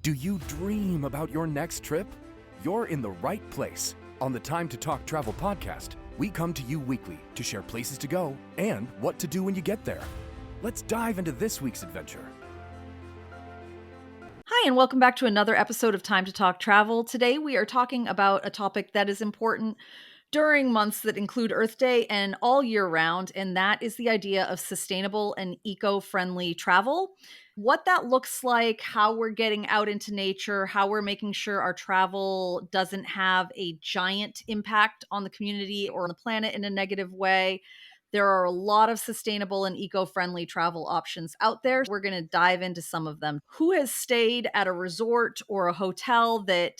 Do you dream about your next trip? You're in the right place. On the Time to Talk Travel podcast, we come to you weekly to share places to go and what to do when you get there. Let's dive into this week's adventure. Hi, and welcome back to another episode of Time to Talk Travel. Today, we are talking about a topic that is important during months that include Earth Day and all year round, and that is the idea of sustainable and eco-friendly travel. What that looks like, how we're getting out into nature, how we're making sure our travel doesn't have a giant impact on the community or on the planet in a negative way. There are a lot of sustainable and eco-friendly travel options out there. We're going to dive into some of them. Who has stayed at a resort or a hotel that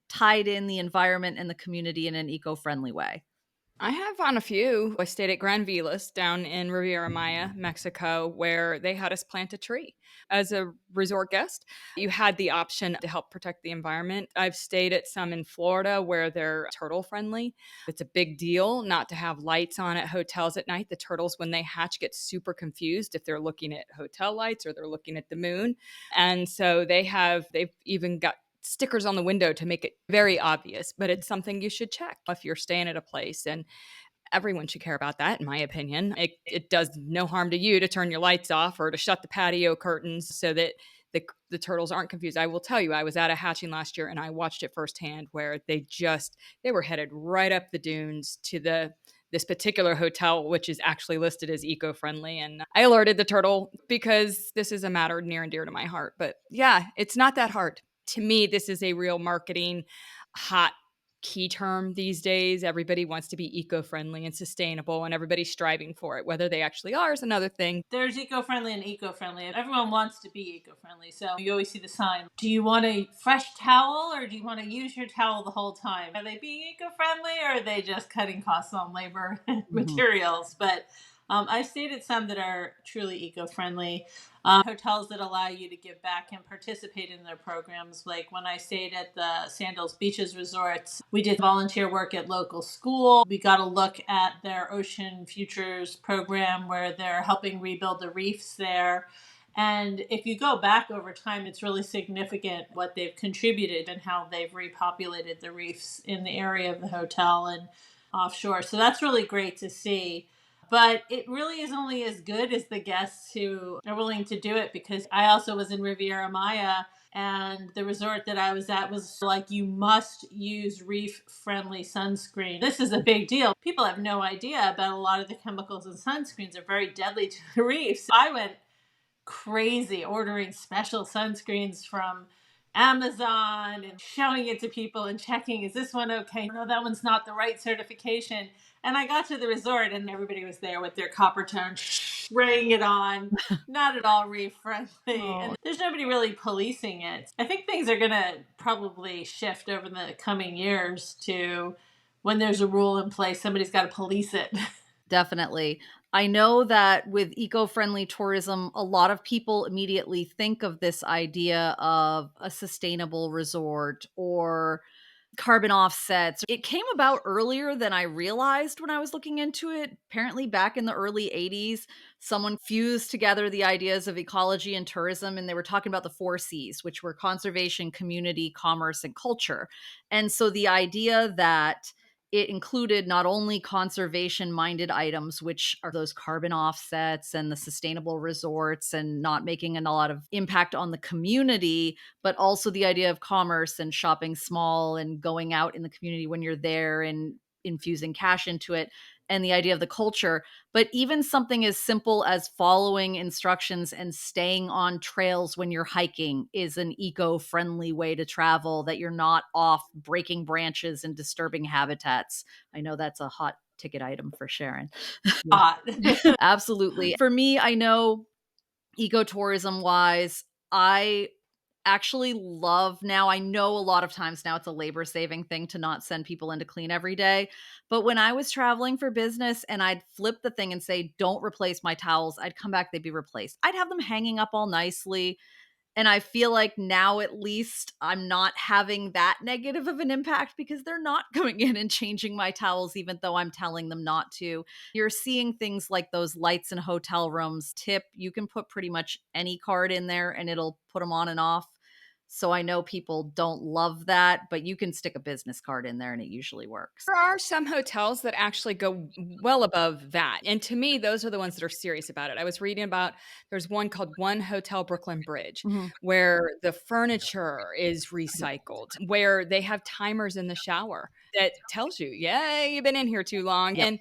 tied in the environment and the community in an eco-friendly way? I have on a few. I stayed at Gran Vilas down in Riviera Maya, Mexico, where they had us plant a tree. As a resort guest, you had the option to help protect the environment. I've stayed at some in Florida where they're turtle friendly. It's a big deal not to have lights on at hotels at night. The turtles, when they hatch, get super confused if they're looking at hotel lights or they're looking at the moon. And so they've even got stickers on the window to make it very obvious, but it's something you should check if you're staying at a place. And everyone should care about that, in my opinion. It does no harm to you to turn your lights off or to shut the patio curtains so that the turtles aren't confused. I will tell you, I was at a hatching last year and I watched it firsthand where they were headed right up the dunes to this particular hotel, which is actually listed as eco-friendly. And I alerted the turtle because this is a matter near and dear to my heart. But yeah, it's not that hard. To me, this is a real marketing hot key term these days. Everybody wants to be eco-friendly and sustainable, and everybody's striving for it. Whether they actually are is another thing. There's eco-friendly and eco-friendly. Everyone wants to be eco-friendly. So you always see the sign. Do you want a fresh towel or do you want to use your towel the whole time? Are they being eco-friendly or are they just cutting costs on labor and materials? But I've stayed at some that are truly eco-friendly. Hotels that allow you to give back and participate in their programs. Like when I stayed at the Sandals Beaches resorts, we did volunteer work at local school. We got a look at their Ocean Futures program where they're helping rebuild the reefs there. And if you go back over time, it's really significant what they've contributed and how they've repopulated the reefs in the area of the hotel and offshore. So that's really great to see. But it really is only as good as the guests who are willing to do it, because I also was in Riviera Maya and the resort that I was at was like, you must use reef friendly sunscreen. This is a big deal. People have no idea about a lot of the chemicals in sunscreens are very deadly to the reefs. I went crazy ordering special sunscreens from Amazon and showing it to people and checking, is this one okay? No, that one's not the right certification. And I got to the resort and everybody was there with their copper tone, spraying it on, not at all reef friendly. Oh. And there's nobody really policing it. I think things are going to probably shift over the coming years to when there's a rule in place, somebody's got to police it. Definitely. I know that with eco-friendly tourism, a lot of people immediately think of this idea of a sustainable resort or carbon offsets. It came about earlier than I realized when I was looking into it. Apparently, back in the early 80s, someone fused together the ideas of ecology and tourism, and they were talking about the 4 Cs, which were conservation, community, commerce, and culture. And so the idea that it included not only conservation minded items, which are those carbon offsets and the sustainable resorts and not making a lot of impact on the community, but also the idea of commerce and shopping small and going out in the community when you're there and infusing cash into it, and the idea of the culture. But even something as simple as following instructions and staying on trails when you're hiking is an eco-friendly way to travel, that you're not off breaking branches and disturbing habitats. I know that's a hot ticket item for Ciaran. Absolutely. For me, I know ecotourism wise, I actually love now. I know a lot of times now it's a labor saving thing to not send people in to clean every day. But when I was traveling for business and I'd flip the thing and say, don't replace my towels, I'd come back, they'd be replaced. I'd have them hanging up all nicely. And I feel like now at least I'm not having that negative of an impact because they're not going in and changing my towels, even though I'm telling them not to. You're seeing things like those lights in hotel rooms. Tip, you can put pretty much any card in there and it'll put them on and off. So I know people don't love that, but you can stick a business card in there and it usually works. There are some hotels that actually go well above that. And to me, those are the ones that are serious about it. I was reading about there's one called One Hotel Brooklyn Bridge, Mhm. where the furniture is recycled, where they have timers in the shower that tells you, yeah, you've been in here too long. Yep. And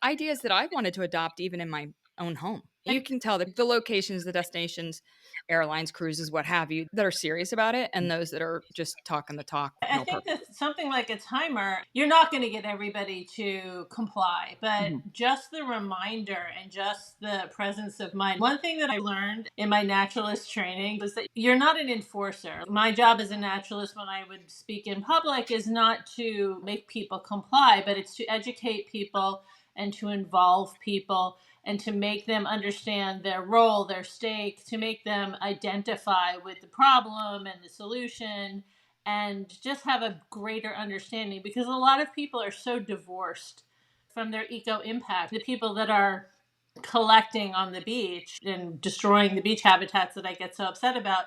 ideas that I wanted to adopt even in my own home. You can tell that the locations, the destinations, airlines, cruises, what have you, that are serious about it, and those that are just talking the talk, I no think purpose. that something like a timer, you're not going to get everybody to comply, but Mhm. just the reminder and just the presence of mind. One thing that I learned in my naturalist training was that you're not an enforcer. My job as a naturalist when I would speak in public is not to make people comply, but it's to educate people and to involve people and to make them understand their role, their stake, to make them identify with the problem and the solution and just have a greater understanding because a lot of people are so divorced from their eco impact. The people that are collecting on the beach and destroying the beach habitats that I get so upset about,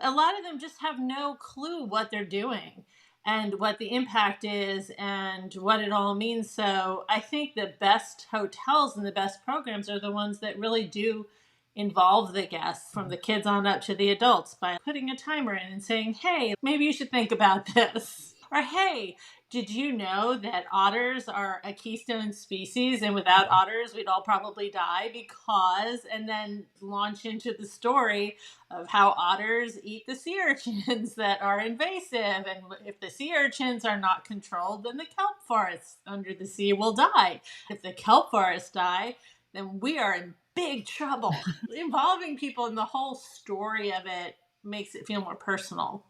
a lot of them just have no clue what they're doing and what the impact is and what it all means. So I think the best hotels and the best programs are the ones that really do involve the guests from the kids on up to the adults by putting a timer in and saying, hey, maybe you should think about this. Or, hey, did you know that otters are a keystone species and without otters we'd all probably die because, and then launch into the story of how otters eat the sea urchins that are invasive. And if the sea urchins are not controlled, then the kelp forests under the sea will die. If the kelp forests die, then we are in big trouble. Involving people in the whole story of it makes it feel more personal.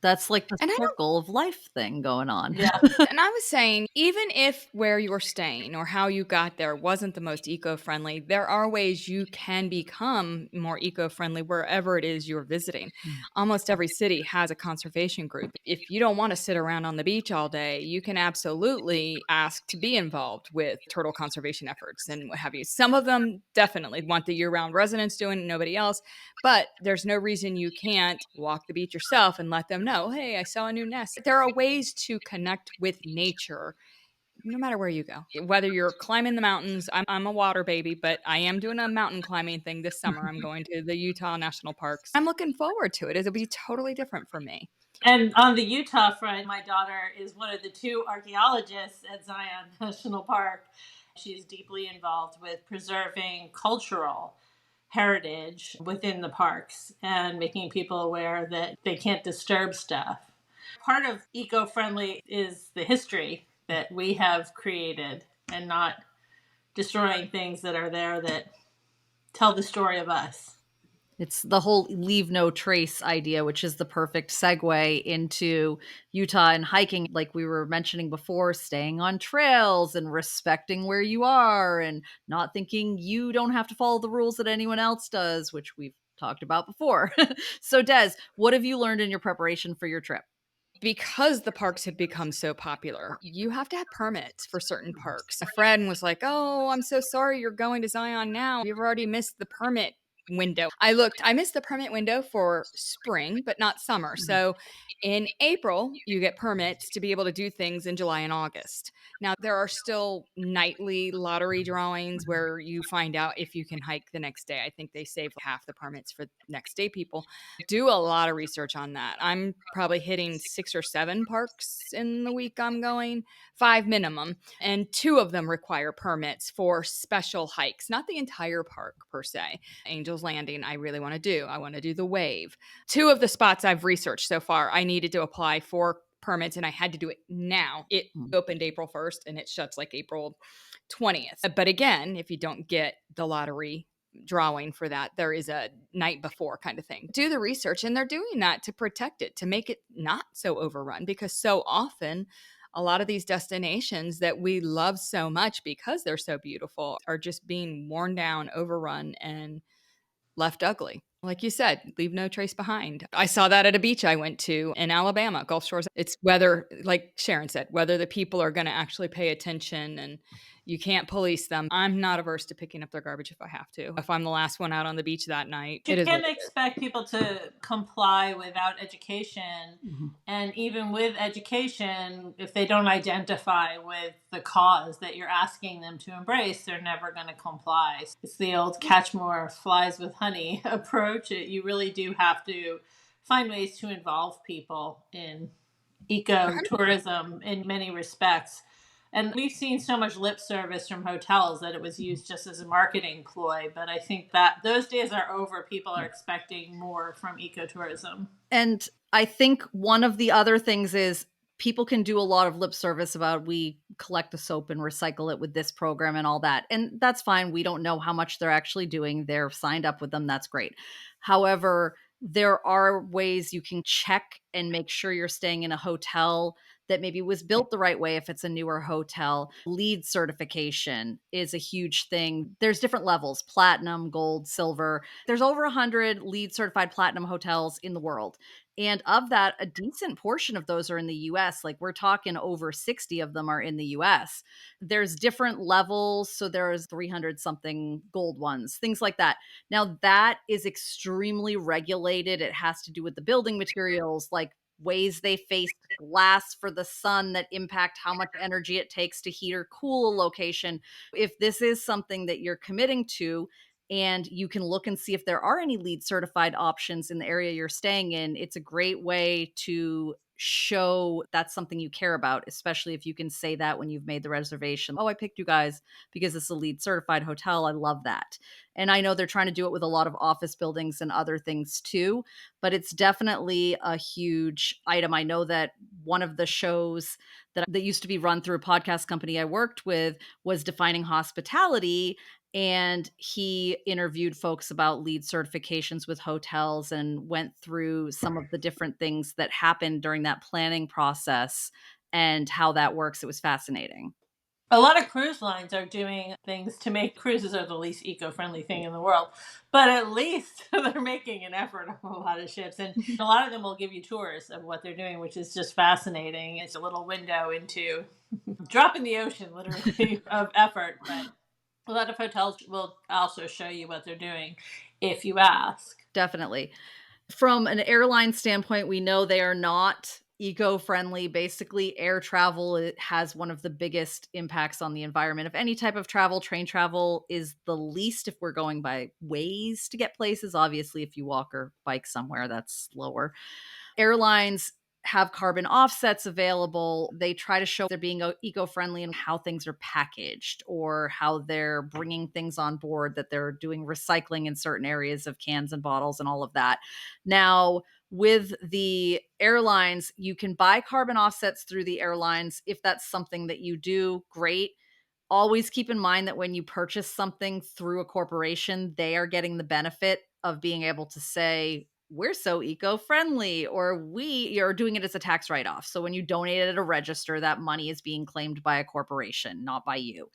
That's like the And I don't circle of life thing going on. Yeah. And I was saying, even if where you're staying or how you got there wasn't the most eco friendly, there are ways you can become more eco friendly wherever it is you're visiting. Mm. Almost every city has a conservation group. If you don't want to sit around on the beach all day, you can absolutely ask to be involved with turtle conservation efforts and what have you. Some of them definitely want the year round residents doing it, nobody else. But there's no reason you can't walk the beach yourself and let them know, hey, I saw a new nest. There are ways to connect with nature no matter where you go. Whether you're climbing the mountains, I'm a water baby, but I am doing a mountain climbing thing this summer. I'm going to the Utah National Parks. I'm looking forward to it. It'll be totally different for me. And on the Utah front, my daughter is one of the two archaeologists at Zion National Park. She's deeply involved with preserving cultural heritage within the parks and making people aware that they can't disturb stuff. Part of eco friendly is the history that we have created and not destroying things that are there that tell the story of us. It's the whole leave no trace idea, which is the perfect segue into Utah and hiking. Like we were mentioning before, staying on trails and respecting where you are and not thinking you don't have to follow the rules that anyone else does, which we've talked about before. So, Des, what have you learned in your preparation for your trip? Because the parks have become so popular, you have to have permits for certain parks. A friend was like, oh, I'm so sorry you're going to Zion now. You've already missed the permit window. I missed the permit window for spring, but not summer. So in April, you get permits to be able to do things in July and August. Now, there are still nightly lottery drawings where you find out if you can hike the next day. I think they save half the permits for next day people. Do a lot of research on that. I'm probably hitting 6 or 7 parks in the week I'm going, 5 minimum. And 2 of them require permits for special hikes, not the entire park per se. Angel's Landing, I really want to do. I want to do the wave. 2 of the spots I've researched so far, I needed to apply for permits and I had to do it now. It opened April 1st and it shuts like April 20th. But again, if you don't get the lottery drawing for that, there is a night before kind of thing. Do the research, and they're doing that to protect it, to make it not so overrun, because so often a lot of these destinations that we love so much because they're so beautiful are just being worn down, overrun, and left ugly. Like you said, leave no trace behind. I saw that at a beach I went to in Alabama, Gulf Shores. It's whether, like Ciaran said, whether the people are going to actually pay attention and You can't police them. I'm not averse to picking up their garbage if I have to. If I'm the last one out on the beach that night, You it is what can't it is. expect people to comply without education. And even with education, if they don't identify with the cause that you're asking them to embrace, they're never going to comply. It's the old catch more flies with honey approach. You really do have to find ways to involve people in ecotourism in many respects. And we've seen so much lip service from hotels that it was used just as a marketing ploy. But I think that those days are over. People are expecting more from ecotourism. And I think one of the other things is people can do a lot of lip service about we collect the soap and recycle it with this program and all that. And that's fine. We don't know how much they're actually doing. They're signed up with them. That's great. However, there are ways you can check and make sure you're staying in a hotel that maybe was built the right way if it's a newer hotel. LEED certification is a huge thing. There's different levels: platinum, gold, silver. There's over 100 LEED certified platinum hotels in the world. And of that, a decent portion of those are in the US. Like we're talking over 60 of them are in the US. There's different levels. So there's 300 something gold ones, things like that. Now that is extremely regulated. It has to do with the building materials, like ways they face glass for the sun that impact how much energy it takes to heat or cool a location. If this is something that you're committing to, and you can look and see if there are any LEED certified options in the area you're staying in, it's a great way to show that's something you care about, especially if you can say that when you've made the reservation. Oh, I picked you guys because it's a LEED certified hotel. I love that. And I know they're trying to do it with a lot of office buildings and other things too, but it's definitely a huge item. I know that one of the shows that used to be run through a podcast company I worked with was Defining Hospitality, and he interviewed folks about LEED certifications with hotels and went through some of the different things that happened during that planning process and how that works. It was fascinating. A lot of cruise lines are doing things to make cruises are the least eco-friendly thing in the world, but at least they're making an effort on a lot of ships, and a lot of them will give you tours of what they're doing, which is just fascinating. It's a little window into drop in the ocean, literally, of effort. But a lot of hotels will also show you what they're doing if you ask. Definitely. From an airline standpoint, we know they are not eco-friendly. Basically, air travel, it has one of the biggest impacts on the environment of any type of travel. Train travel is the least if we're going by ways to get places. Obviously, if you walk or bike somewhere, that's slower. Airlines have carbon offsets available. They try to show they're being eco-friendly in how things are packaged or how they're bringing things on board, that they're doing recycling in certain areas of cans and bottles and all of that. Now, with the airlines, you can buy carbon offsets through the airlines. If that's something that you do, great. Always keep in mind that when you purchase something through a corporation, they are getting the benefit of being able to say, we're so eco-friendly, or you're doing it as a tax write-off. So when you donate it at a register, that money is being claimed by a corporation, not by you.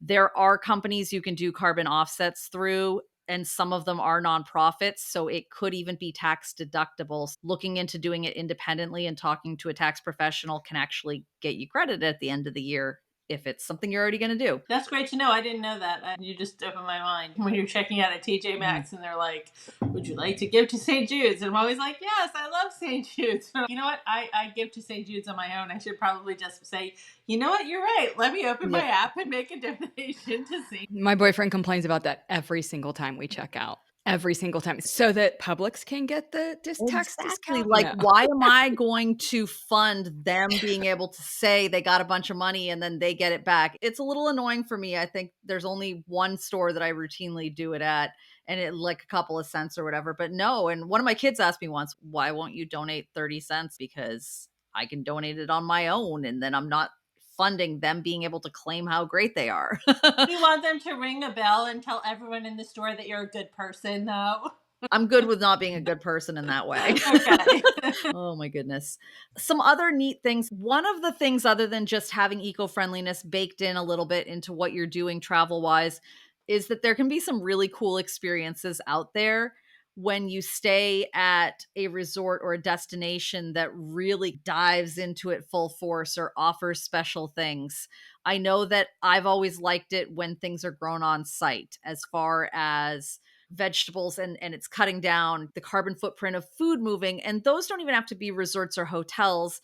There are companies you can do carbon offsets through, and some of them are nonprofits. So it could even be tax deductible. Looking into doing it independently and talking to a tax professional can actually get you credit at the end of the year if it's something you're already going to do. That's great to know. I didn't know that. You just opened my mind. When you're checking out at TJ Maxx and they're like, would you like to give to St. Jude's? And I'm always like, yes, I love St. Jude's. You know what? I give to St. Jude's on my own. I should probably just say, you know what? You're right. Let me open my app and make a donation to St. My boyfriend complains about that every single time we check out. Every single time, so that Publix can get the tax discount. Like, No. why am I going to fund them being able to say they got a bunch of money and then they get it back? It's a little annoying for me. I think there's only one store that I routinely do it at, and it like a couple of cents or whatever. But no, and one of my kids asked me once, why won't you donate 30 cents? Because I can donate it on my own, and then I'm not funding them being able to claim how great they are. You want them to ring a bell and tell everyone in the store that you're a good person, though? I'm good with not being a good person in that way. Okay. Oh my goodness. Some other neat things. One of the things, other than just having eco-friendliness baked in a little bit into what you're doing travel-wise, is that there can be some really cool experiences out there when you stay at a resort or a destination that really dives into it full force or offers special things. I know that I've always liked it when things are grown on site, as far as vegetables, and it's cutting down the carbon footprint of food moving. And those don't even have to be resorts or hotels.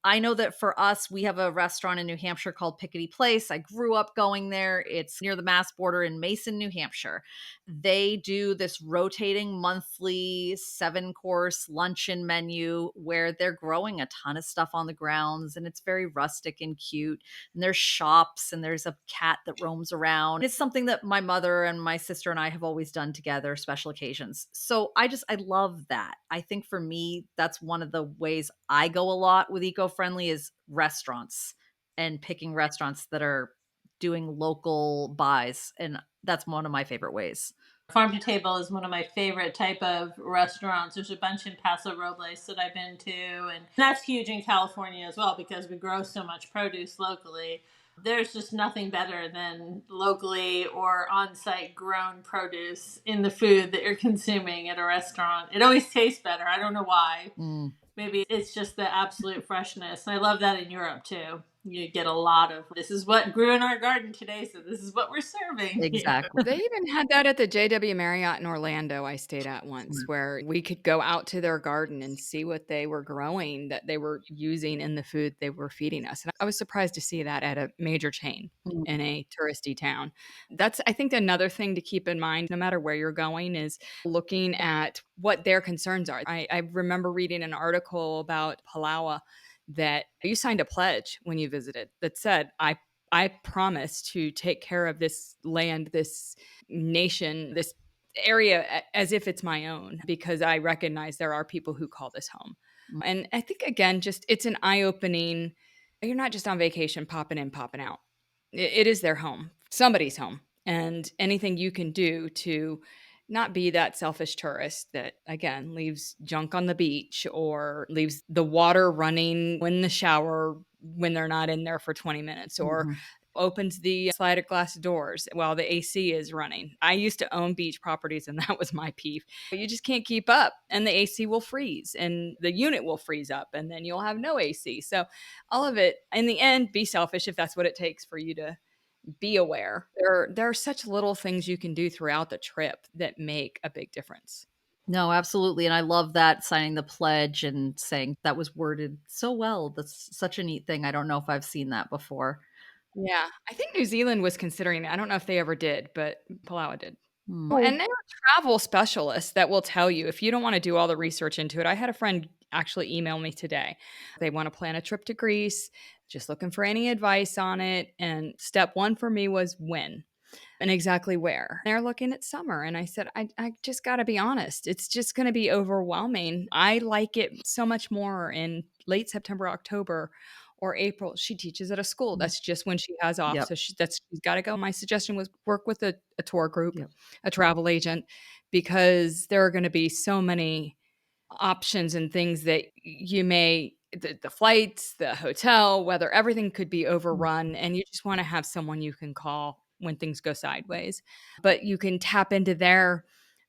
I know that for us, we have a restaurant in New Hampshire called Pickety Place. I grew up going there. It's near the Mass border in Mason, New Hampshire. They do this rotating monthly 7-course luncheon menu where they're growing a ton of stuff on the grounds, and it's very rustic and cute. And there's shops, and there's a cat that roams around. It's something that my mother and my sister and I have always done together, special occasions. So I love that. I think for me, that's one of the ways I go a lot with eco-friendly is restaurants, and picking restaurants that are doing local buys. And that's one of my favorite ways. Farm to table is one of my favorite type of restaurants. There's a bunch in Paso Robles that I've been to, and that's huge in California as well because we grow so much produce locally. There's just nothing better than locally or on-site grown produce in the food that you're consuming at a restaurant. It always tastes better. I don't know why. Maybe it's just the absolute freshness. I love that in Europe too. You get a lot of, this is what grew in our garden today, so this is what we're serving. Exactly. They even had that at the JW Marriott in Orlando I stayed at once, where we could go out to their garden and see what they were growing that they were using in the food they were feeding us. And I was surprised to see that at a major chain in a touristy town. That's, I think, another thing to keep in mind, no matter where you're going, is looking at what their concerns are. I remember reading an article about Palau that you signed a pledge when you visited that said, I promise to take care of this land, this nation, this area as if it's my own, because I recognize there are people who call this home. And I think, again, just it's an eye opening. You're not just on vacation, popping in, popping out. It is their home, somebody's home. And anything you can do to not be that selfish tourist that, again, leaves junk on the beach or leaves the water running in the shower when they're not in there for 20 minutes or opens the slided glass doors while the AC is running. I used to own beach properties, and that was my peeve. You just can't keep up, and the AC will freeze and the unit will freeze up, and then you'll have no AC. So all of it, in the end, be selfish if that's what it takes for you to be aware. There are such little things you can do throughout the trip that make a big difference. No, absolutely. And I love that, signing the pledge and saying that was worded so well. That's such a neat thing. I don't know if I've seen that before. Yeah, I think New Zealand was considering it. I don't know if they ever did, but Palau did. Hmm. And there are travel specialists that will tell you if you don't want to do all the research into it. I had a friend actually email me today. They want to plan a trip to Greece, just looking for any advice on it. And step one for me was when and exactly where. They're looking at summer. And I said, I just got to be honest. It's just going to be overwhelming. I like it so much more in late September, October, or April. She teaches at a school. That's just when she has off. Yep. So she's got to go. My suggestion was work with a tour group, Yep. a travel agent, because there are going to be so many options and things that you may, the flights, the hotel, whether everything could be overrun, and you just want to have someone you can call when things go sideways. But you can tap into their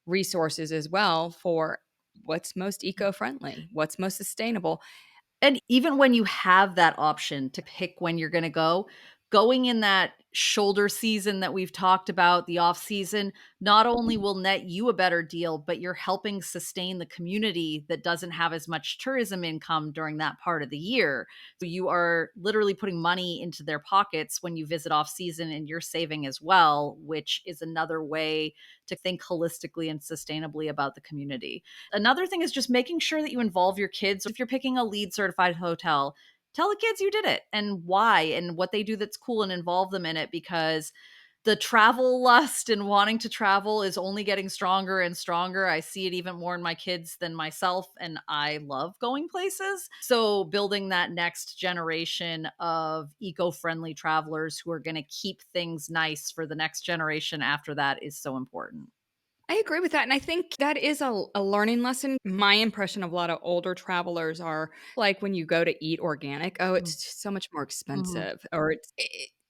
resources as well for what's most eco-friendly, what's most sustainable. And even when you have that option to pick when you're going to go, going in that shoulder season that we've talked about, the off season, not only will net you a better deal, but you're helping sustain the community that doesn't have as much tourism income during that part of the year. So you are literally putting money into their pockets when you visit off season, and you're saving as well, which is another way to think holistically and sustainably about the community. Another thing is just making sure that you involve your kids. If you're picking a LEED certified hotel, tell the kids you did it and why and what they do that's cool, and involve them in it, because the travel lust and wanting to travel is only getting stronger and stronger. I see it even more in my kids than myself, and I love going places. So building that next generation of eco-friendly travelers who are going to keep things nice for the next generation after that is so important. I agree with that. And I think that is a learning lesson. My impression of a lot of older travelers are like when you go to eat organic, oh, it's just so much more expensive. Or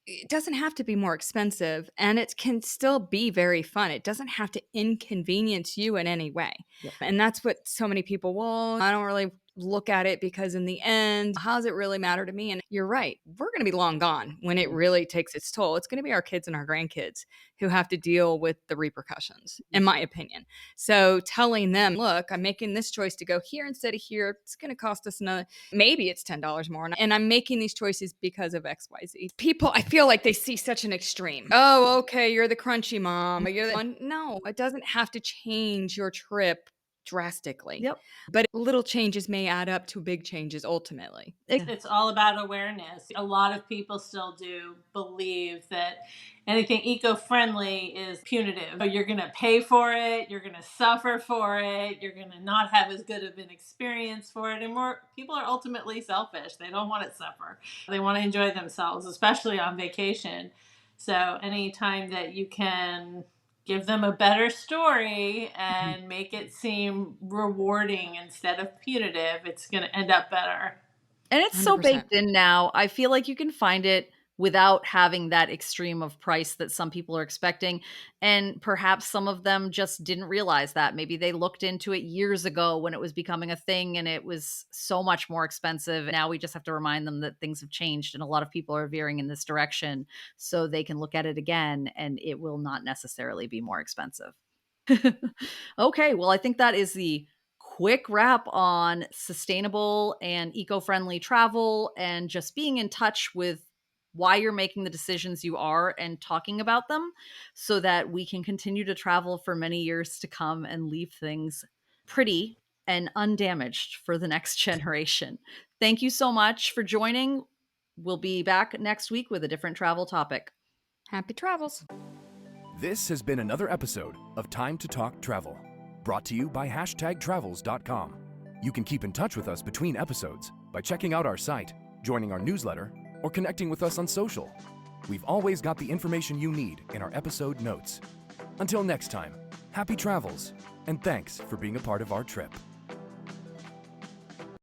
it doesn't have to be more expensive, and it can still be very fun. It doesn't have to inconvenience you in any way. Yep. And that's what so many people, well, I don't really look at it because in the end, how does it really matter to me? And you're right. We're going to be long gone when it really takes its toll. It's going to be our kids and our grandkids who have to deal with the repercussions, in my opinion. So telling them, look, I'm making this choice to go here instead of here. It's going to cost us another, maybe it's $10 more. And I'm making these choices because of XYZ. People, I feel like they see such an extreme. Oh, okay, you're the crunchy mom. You're the one. No, it doesn't have to change your trip drastically. Yep. But little changes may add up to big changes ultimately. It's all about awareness. A lot of people still do believe that anything eco-friendly is punitive. You're going to pay for it, you're going to suffer for it, you're going to not have as good of an experience for it. And more people are ultimately selfish. They don't want to suffer. They want to enjoy themselves, especially on vacation. So anytime that you can give them a better story and make it seem rewarding instead of punitive, it's going to end up better. And it's so 100%. baked in now. I feel like you can find it without having that extreme of price that some people are expecting. And perhaps some of them just didn't realize that. Maybe they looked into it years ago when it was becoming a thing and it was so much more expensive. Now we just have to remind them that things have changed and a lot of people are veering in this direction so they can look at it again and it will not necessarily be more expensive. Okay, well, I think that is the quick wrap on sustainable and eco-friendly travel and just being in touch with why you're making the decisions you are and talking about them so that we can continue to travel for many years to come and leave things pretty and undamaged for the next generation. Thank you so much for joining. We'll be back next week with a different travel topic. Happy travels. This has been another episode of Time to Talk Travel, brought to you by #travels.com. You can keep in touch with us between episodes by checking out our site, joining our newsletter, or connecting with us on social. We've always got the information you need in our episode notes. Until next time, happy travels, and thanks for being a part of our trip.